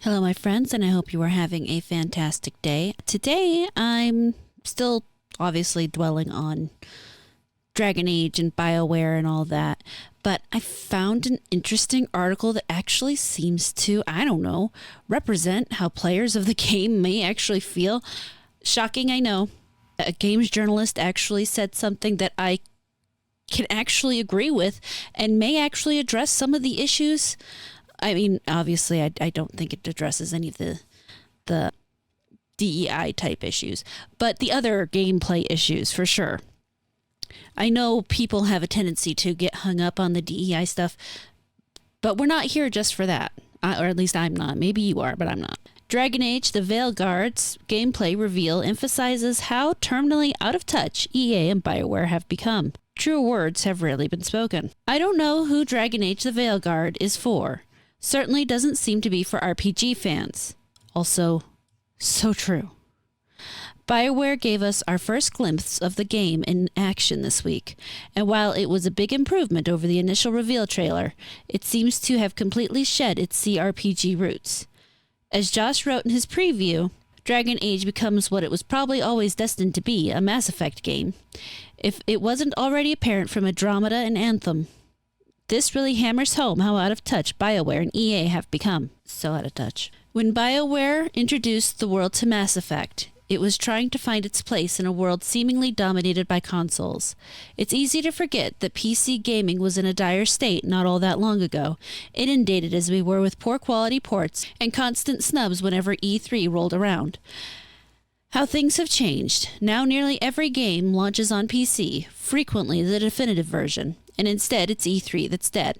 Hello, my friends, and I hope you are having a fantastic day. Today, I'm still obviously dwelling on DragonAge and bioware and all that, but I found an interesting article that actually seems to, represent how players of the game may actually feel. Shocking, I know. A games journalist actually said something that I can actually agree with and may actually address some of the issues. I mean, obviously, I don't think it addresses any of the DEI type issues, but the other gameplay issues for sure. I know people have a tendency to get hung up on the DEI stuff, but we're not here just for that. Or at least I'm not. Maybe you are, but I'm not. DragonAge, the Veilguard's gameplay reveal emphasizes how terminally out of touch EA and BioWare have become. True words have rarely been spoken. I don't know who DragonAge the Veilguard is for. Certainly doesn't seem to be for RPG fans. Also, so true. BioWare gave us our first glimpse of the game in action this week, and while it was a big improvement over the initial reveal trailer, it seems to have completely shed its CRPG roots. As Josh wrote in his preview, DragonAge becomes what it was probably always destined to be, a Mass Effect game, if it wasn't already apparent from Andromeda and Anthem. This really hammers home how out of touch BioWare and EA have become. So out of touch. When BioWare introduced the world to Mass Effect, it was trying to find its place in a world seemingly dominated by consoles. It's easy to forget that PC gaming was in a dire state not all that long ago, inundated as we were with poor quality ports and constant snubs whenever E3 rolled around. How things have changed. Now nearly every game launches on PC, frequently the definitive version, and instead it's E3 that's dead.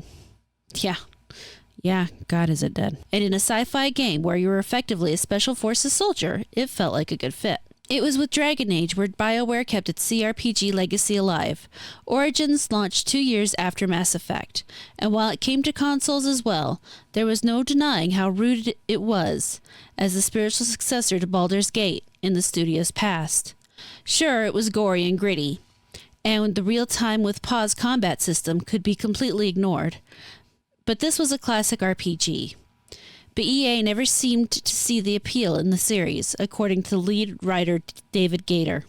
Yeah, God, is it dead. And in a sci-fi game where you're effectively a Special Forces soldier, it felt like a good fit. It was with DragonAge where BioWare kept its CRPG legacy alive. Origins launched 2 years after Mass Effect, and while it came to consoles as well, there was no denying how rooted it was as the spiritual successor to Baldur's Gate in the studio's past. Sure, it was gory and gritty, and the real-time with pause combat system could be completely ignored. But this was a classic RPG. But EA never seemed to see the appeal in the series, according to lead writer David Gator.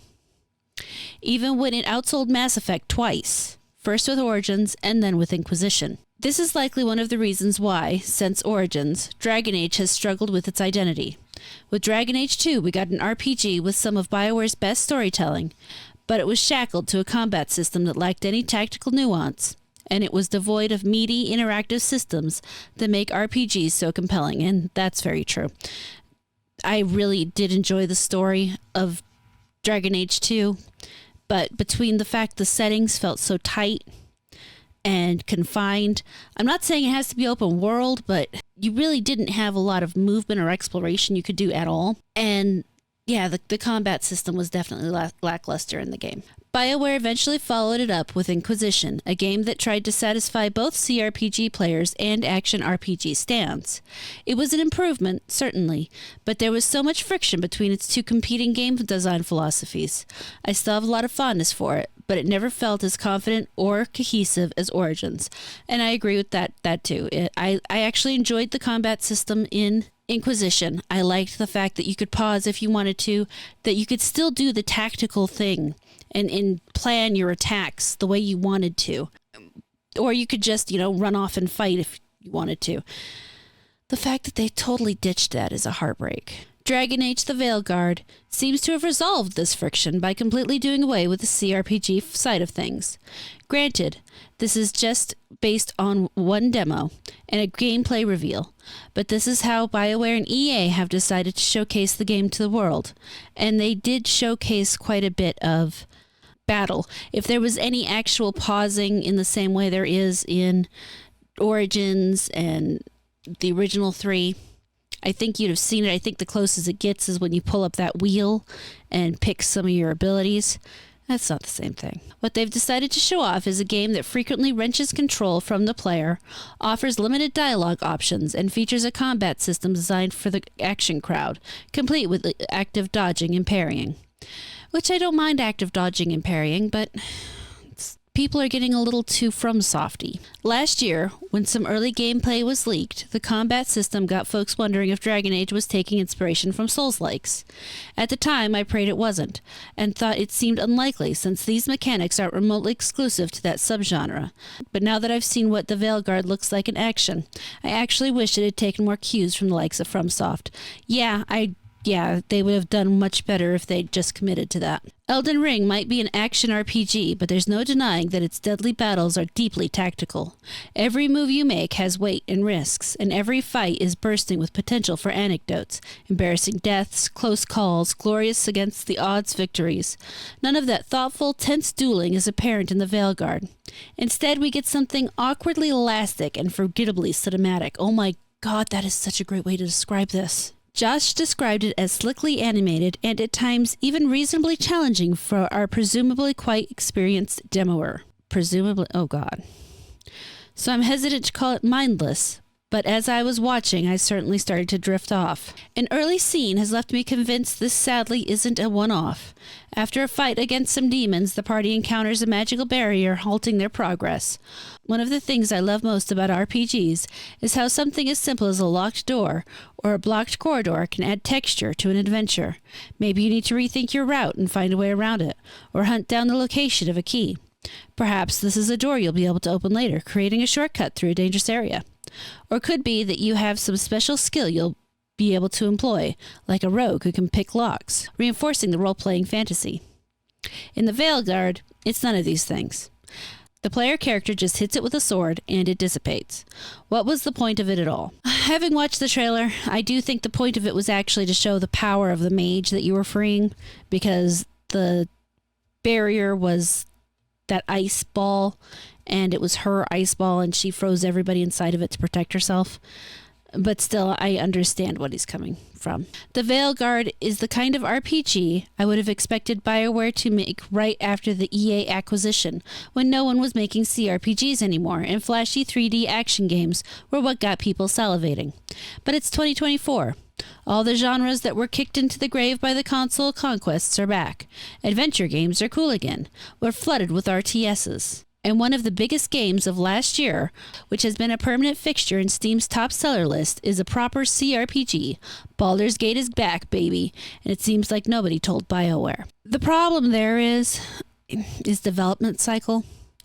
Even when it outsold Mass Effect twice, first with Origins and then with Inquisition. This is likely one of the reasons why, since Origins, DragonAge has struggled with its identity. With DragonAge 2, we got an RPG with some of BioWare's best storytelling, but it was shackled to a combat system that lacked any tactical nuance, and it was devoid of meaty, interactive systems that make RPGs so compelling, and that's very true. I really did enjoy the story of DragonAge 2, but between the fact the settings felt so tight and confined, I'm not saying it has to be open world, but you really didn't have a lot of movement or exploration you could do at all, and yeah, the combat system was definitely lackluster in the game. BioWare eventually followed it up with Inquisition, a game that tried to satisfy both CRPG players and action RPG stans. It was an improvement, certainly, but there was so much friction between its two competing game design philosophies. I still have a lot of fondness for it, but it never felt as confident or cohesive as Origins, and I agree with that too. I actually enjoyed the combat system in Inquisition. I liked the fact that you could pause if you wanted to, that you could still do the tactical thing and plan your attacks the way you wanted to. Or you could just, run off and fight if you wanted to. The fact that they totally ditched that is a heartbreak. DragonAge the Veilguard seems to have resolved this friction by completely doing away with the CRPG side of things. Granted, this is just based on one demo and a gameplay reveal, but this is how BioWare and EA have decided to showcase the game to the world, and they did showcase quite a bit of battle. If there was any actual pausing in the same way there is in Origins and the original 3, I think you'd have seen it. I think the closest it gets is when you pull up that wheel and pick some of your abilities. That's not the same thing. What they've decided to show off is a game that frequently wrenches control from the player, offers limited dialogue options, and features a combat system designed for the action crowd, complete with active dodging and parrying. Which I don't mind active dodging and parrying, but people are getting a little too FromSofty. Last year, when some early gameplay was leaked, the combat system got folks wondering if DragonAge was taking inspiration from Souls-likes. At the time, I prayed it wasn't, and thought it seemed unlikely since these mechanics aren't remotely exclusive to that subgenre. But now that I've seen what the Veilguard looks like in action, I actually wish it had taken more cues from the likes of FromSoft. Yeah, they would have done much better if they'd just committed to that. Elden Ring might be an action RPG, but there's no denying that its deadly battles are deeply tactical. Every move you make has weight and risks, and every fight is bursting with potential for anecdotes, embarrassing deaths, close calls, glorious against the odds victories. None of that thoughtful, tense dueling is apparent in the Veilguard. Instead, we get something awkwardly elastic and forgettably cinematic. Oh my god, that is such a great way to describe this. Josh described it as slickly animated and at times even reasonably challenging for our presumably quite experienced demoer. Oh god. So I'm hesitant to call it mindless, but as I was watching, I certainly started to drift off. An early scene has left me convinced this sadly isn't a one-off. After a fight against some demons, the party encounters a magical barrier halting their progress. One of the things I love most about RPGs is how something as simple as a locked door or a blocked corridor can add texture to an adventure. Maybe you need to rethink your route and find a way around it, or hunt down the location of a key. Perhaps this is a door you'll be able to open later, creating a shortcut through a dangerous area. Or it could be that you have some special skill you'll be able to employ, like a rogue who can pick locks, reinforcing the role-playing fantasy. In the Veilguard, it's none of these things. The player character just hits it with a sword, and it dissipates. What was the point of it at all? Having watched the trailer, I do think the point of it was actually to show the power of the mage that you were freeing, because the barrier was that ice ball, and it was her ice ball, and she froze everybody inside of it to protect herself. But still, I understand what he's coming from. The Veilguard is the kind of RPG I would have expected BioWare to make right after the EA acquisition, when no one was making CRPGs anymore, and flashy 3D action games were what got people salivating. But it's 2024. All the genres that were kicked into the grave by the console conquests are back. Adventure games are cool again. We're flooded with RTSs. And one of the biggest games of last year, which has been a permanent fixture in Steam's top seller list, is a proper CRPG. Baldur's Gate is back, baby, and it seems like nobody told BioWare. The problem there is development cycle.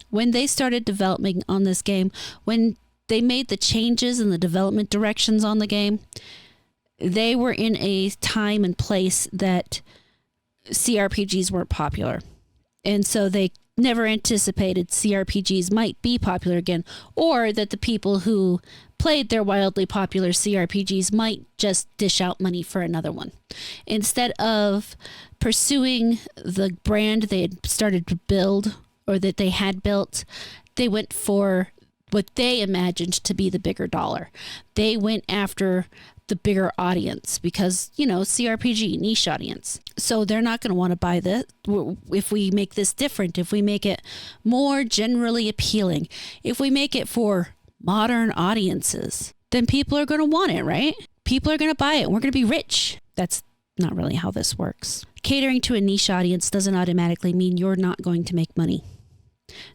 When they started developing on this game, when they made the changes in the development directions on the game, they were in a time and place that CRPGs weren't popular. And so they never anticipated CRPGs might be popular again, or that the people who played their wildly popular CRPGs might just dish out money for another one. Instead of pursuing the brand they had started to build, or that they had built, they went for what they imagined to be the bigger dollar. They went after the bigger audience because, CRPG, niche audience. So they're not going to want to buy this if we make this different, if we make it more generally appealing, if we make it for modern audiences, then people are going to want it, right? People are going to buy it. We're going to be rich. That's not really how this works. Catering to a niche audience doesn't automatically mean you're not going to make money.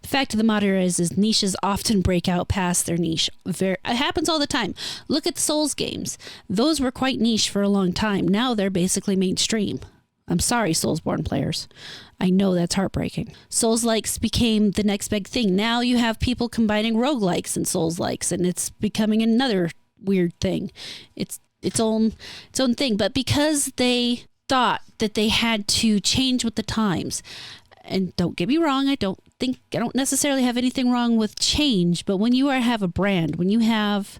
The fact of the matter is niches often break out past their niche. It happens all the time. Look at the Souls games. Those were quite niche for a long time. Now they're basically mainstream. I'm sorry, Soulsborne players. I know that's heartbreaking. Souls-likes became the next big thing. Now you have people combining roguelikes and Souls-likes, and it's becoming another weird thing. It's its own thing. But because they thought that they had to change with the times, and don't get me wrong, I don't necessarily have anything wrong with change, but when you have a brand, when you have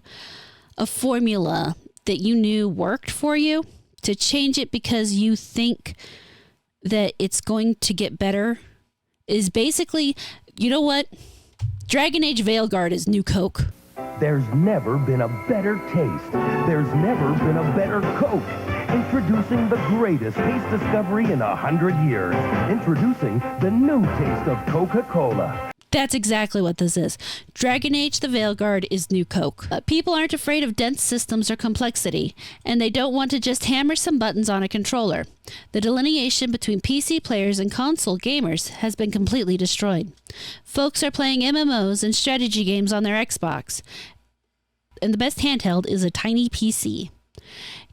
a formula that you knew worked for you, to change it because you think that it's going to get better is basically, you know what? DragonAge Veilguard is new Coke. There's never been a better taste. There's never been a better Coke. Introducing the greatest taste discovery in 100 years. Introducing the new taste of Coca-Cola. That's exactly what this is. DragonAge the Veilguard is new Coke. People aren't afraid of dense systems or complexity, and they don't want to just hammer some buttons on a controller. The delineation between PC players and console gamers has been completely destroyed. Folks are playing MMOs and strategy games on their Xbox, and the best handheld is a tiny PC.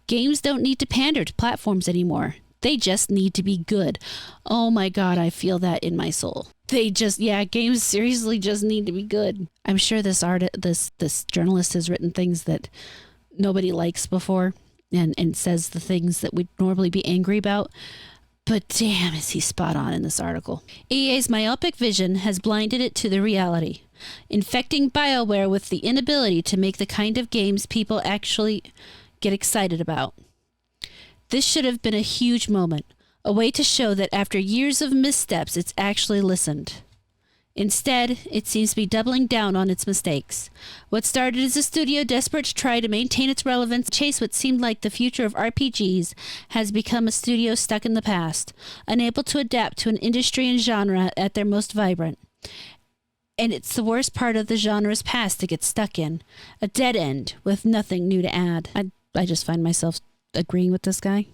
Games don't need to pander to platforms anymore. They just need to be good. Oh my God, I feel that in my soul. Games seriously just need to be good. I'm sure this journalist has written things that nobody likes before and says the things that we'd normally be angry about. But damn, is he spot on in this article. EA's myopic vision has blinded it to the reality, infecting BioWare with the inability to make the kind of games people actually get excited about. This should have been a huge moment, a way to show that after years of missteps, it's actually listened. Instead, it seems to be doubling down on its mistakes. What started as a studio desperate to try to maintain its relevance, chase what seemed like the future of RPGs, has become a studio stuck in the past, unable to adapt to an industry and genre at their most vibrant. And it's the worst part of the genre's past to get stuck in, a dead end with nothing new to add. I just find myself agreeing with this guy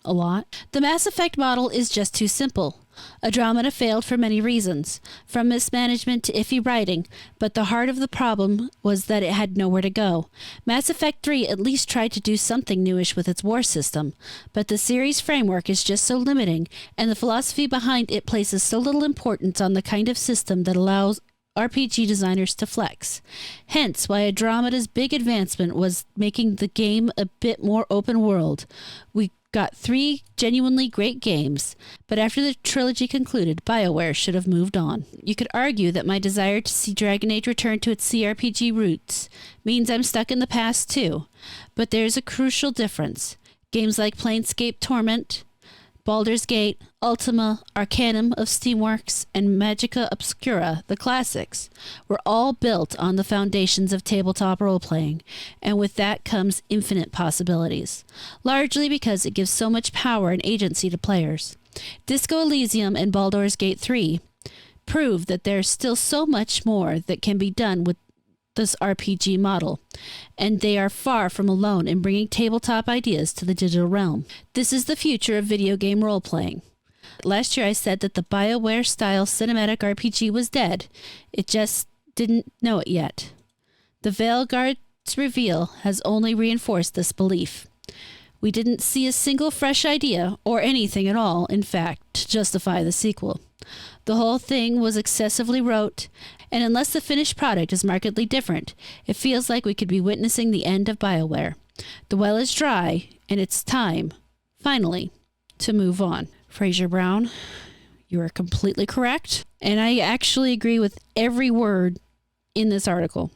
a lot. The Mass Effect model is just too simple. Andromeda failed for many reasons, from mismanagement to iffy writing, but the heart of the problem was that it had nowhere to go. Mass Effect 3 at least tried to do something newish with its war system, but the series framework is just so limiting, and the philosophy behind it places so little importance on the kind of system that allows RPG designers to flex. Hence why Andromeda's big advancement was making the game a bit more open world. We got 3 genuinely great games, but after the trilogy concluded, BioWare should have moved on. You could argue that my desire to see DragonAge return to its CRPG roots means I'm stuck in the past too, but there's a crucial difference. Games like Planescape Torment, Baldur's Gate, Ultima, Arcanum of Steamworks, and Magica Obscura, the classics, were all built on the foundations of tabletop role-playing, and with that comes infinite possibilities, largely because it gives so much power and agency to players. Disco Elysium and Baldur's Gate 3 prove that there's still so much more that can be done with this RPG model, and they are far from alone in bringing tabletop ideas to the digital realm. This is the future of video game role-playing. Last year I said that the BioWare-style cinematic RPG was dead. It just didn't know it yet. The Veilguard's reveal has only reinforced this belief. We didn't see a single fresh idea, or anything at all, in fact, to justify the sequel. The whole thing was excessively rote, and unless the finished product is markedly different, it feels like we could be witnessing the end of BioWare. The well is dry, and it's time, finally, to move on. Fraser Brown, you are completely correct, and I actually agree with every word in this article.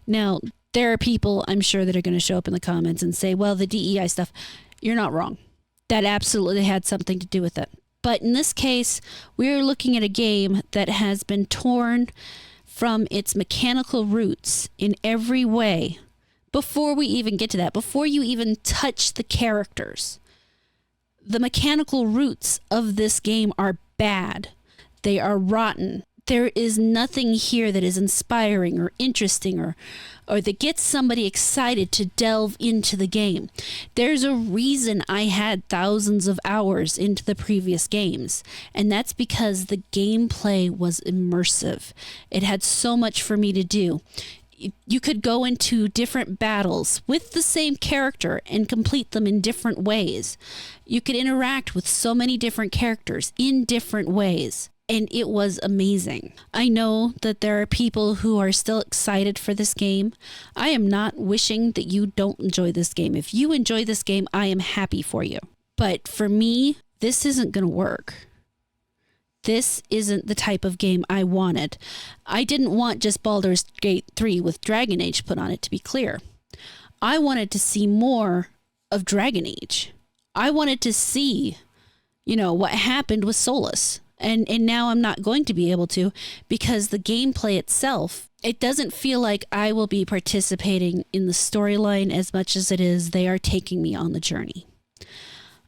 Now, there are people, I'm sure, that are going to show up in the comments and say, well, the DEI stuff, you're not wrong. That absolutely had something to do with it. But in this case, we're looking at a game that has been torn from its mechanical roots in every way. Before we even get to that, before you even touch the characters, the mechanical roots of this game are bad. They are rotten. There is nothing here that is inspiring or interesting or that gets somebody excited to delve into the game. There's a reason I had thousands of hours into the previous games, and that's because the gameplay was immersive. It had so much for me to do. You could go into different battles with the same character and complete them in different ways. You could interact with so many different characters in different ways. And it was amazing. I know that there are people who are still excited for this game. I am not wishing that you don't enjoy this game. If you enjoy this game, I am happy for you. But for me, this isn't going to work. This isn't the type of game I wanted. I didn't want just Baldur's Gate 3 with DragonAge put on it, to be clear. I wanted to see more of DragonAge. I wanted to see, what happened with Solus. And now I'm not going to be able to, because the gameplay itself, it doesn't feel like I will be participating in the storyline as much as it is they are taking me on the journey.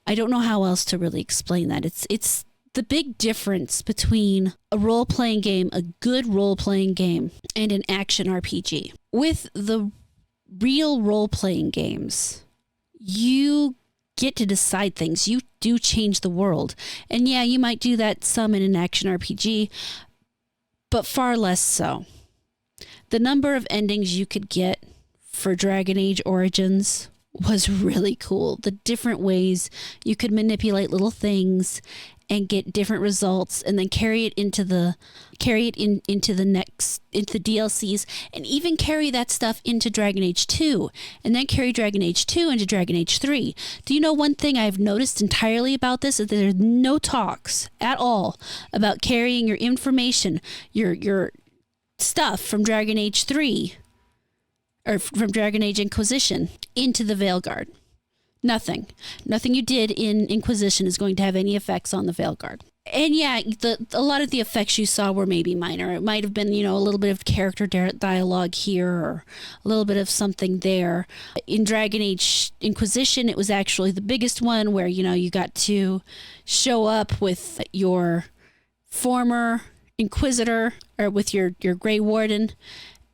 I don't know how else to really explain that. It's the big difference between a role-playing game, a good role-playing game, and an action RPG. With the real role-playing games, you get to decide things. You do change the world. And yeah, you might do that some in an action RPG, but far less so. The number of endings you could get for Dragon Age Origins was really cool. The different ways you could manipulate little things and get different results, and then carry it into the DLCs, and even carry that stuff into Dragon Age 2, and then carry Dragon Age 2 into Dragon Age 3. Do you know one thing I've noticed entirely about this is that there's no talks at all about carrying your information, your stuff from Dragon Age 3 or from Dragon Age Inquisition into the Veilguard. Nothing you did in Inquisition is going to have any effects on the Veilguard. And yeah, a lot of the effects you saw were maybe minor. It might have been, a little bit of character dialogue here or a little bit of something there. In Dragon Age Inquisition, it was actually the biggest one where, you got to show up with your former Inquisitor or with your Grey Warden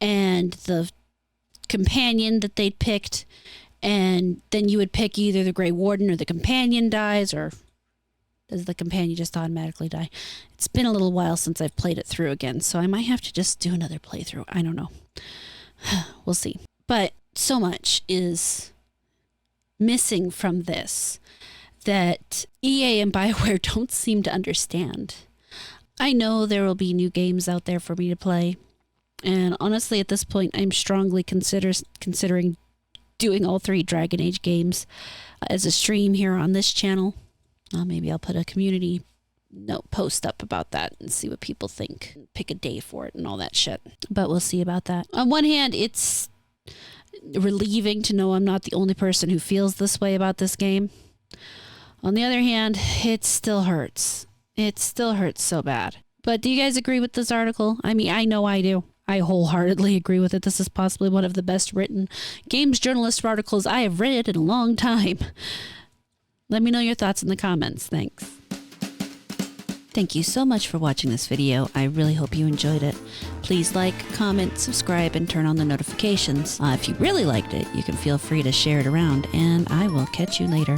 and the companion that they'd picked. And then you would pick either the Grey Warden or the companion dies, or does the companion just automatically die? It's been a little while since I've played it through again, so I might have to just do another playthrough. I don't know. We'll see. But so much is missing from this that EA and BioWare don't seem to understand. I know there will be new games out there for me to play, and honestly, at this point, I'm strongly considering doing all 3 Dragon Age games as a stream here on this channel. Maybe I'll put a community note post up about that and see what people think. Pick a day for it and all that shit. But we'll see about that. On one hand, it's relieving to know I'm not the only person who feels this way about this game. On the other hand, it still hurts. It still hurts so bad. But do you guys agree with this article? I mean, I know I do. I wholeheartedly agree with it. This is possibly one of the best written games journalist articles I have read in a long time. Let me know your thoughts in the comments. Thanks. Thank you so much for watching this video. I really hope you enjoyed it. Please like, comment, subscribe, and turn on the notifications. If you really liked it, you can feel free to share it around, and I will catch you later.